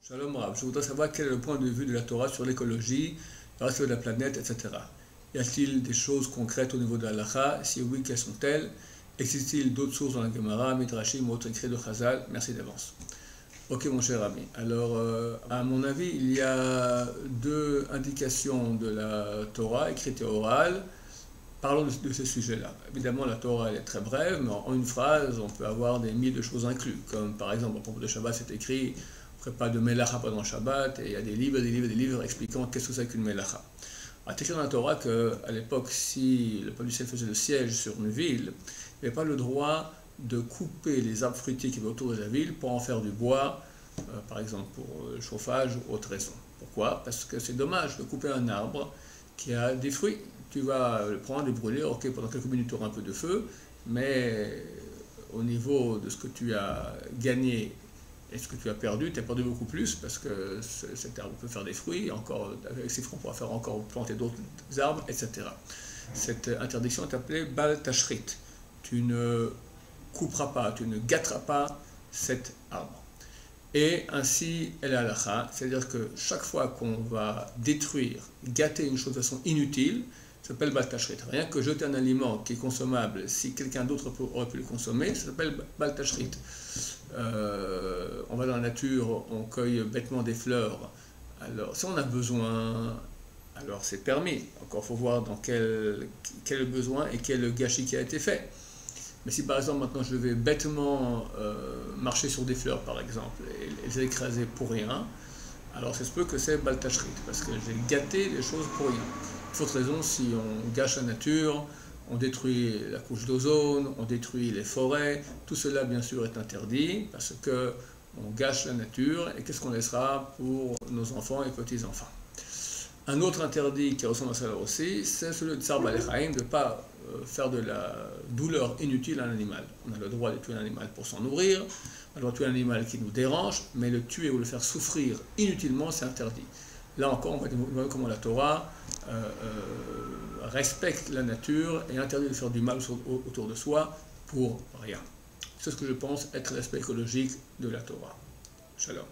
Shalom Rav, je voudrais savoir quel est le point de vue de la Torah sur l'écologie, le reste de la planète, etc. Y a-t-il des choses concrètes au niveau de la halakha? Si oui, quelles sont-elles? Existe-t-il d'autres sources dans la Gemara, Midrashim ou autres écrits de Chazal? Merci d'avance. Ok mon cher ami, alors à mon avis, il y a deux indications de la Torah, écrite et orale. Parlons de ce sujet-là. Évidemment, la Torah elle est très brève, mais en une phrase, on peut avoir des milliers de choses incluses. Comme par exemple, à propos de Shabbat, c'est écrit « ne ferait pas de melacha pendant Shabbat », et il y a des livres expliquant qu'est-ce que c'est qu'une melacha. Alors, c'est écrit dans la Torah qu'à l'époque, si le peuple du ciel faisait le siège sur une ville, il n'avait pas le droit de couper les arbres fruitiers qui étaient autour de la ville pour en faire du bois, par exemple pour le chauffage ou autre raison. Pourquoi? Parce que c'est dommage de couper un arbre qui a des fruits. Tu vas le prendre et brûler, ok, pendant quelques minutes tu auras un peu de feu, mais au niveau de ce que tu as gagné et ce que tu as perdu beaucoup plus, parce que cet arbre peut faire des fruits, encore, avec ces fruits on pourra faire encore planter d'autres arbres, etc. Cette interdiction est appelée Bal Tashrit. Tu ne couperas pas, tu ne gâteras pas cet arbre. Et ainsi, elle est halakha, c'est-à-dire que chaque fois qu'on va détruire, gâter une chose de façon inutile, ça s'appelle Bal Tashrit. Rien que jeter un aliment qui est consommable, si quelqu'un d'autre aurait pu le consommer, ça s'appelle Bal Tashrit. On va dans la nature, on cueille bêtement des fleurs. Alors, si on a besoin, alors c'est permis. Encore, il faut voir dans quel besoin et quel gâchis qui a été fait. Mais si par exemple maintenant je vais bêtement marcher sur des fleurs par exemple et les écraser pour rien, alors c'est ce peu que c'est Bal Tashrit, parce que j'ai gâté les choses pour rien. Pour autre raison, si on gâche la nature, on détruit la couche d'ozone, on détruit les forêts, tout cela bien sûr est interdit parce que on gâche la nature et qu'est-ce qu'on laissera pour nos enfants et petits-enfants. Un autre interdit qui ressemble à cela aussi, c'est celui de Tsar Balechaim, de ne pas faire de la douleur inutile à un animal. On a le droit de tuer un animal pour s'en nourrir, on a le droit de tuer un animal qui nous dérange, mais le tuer ou le faire souffrir inutilement, c'est interdit. Là encore, on va voir comment la Torah respecte la nature et interdit de faire du mal autour de soi pour rien. C'est ce que je pense être l'aspect écologique de la Torah. Shalom.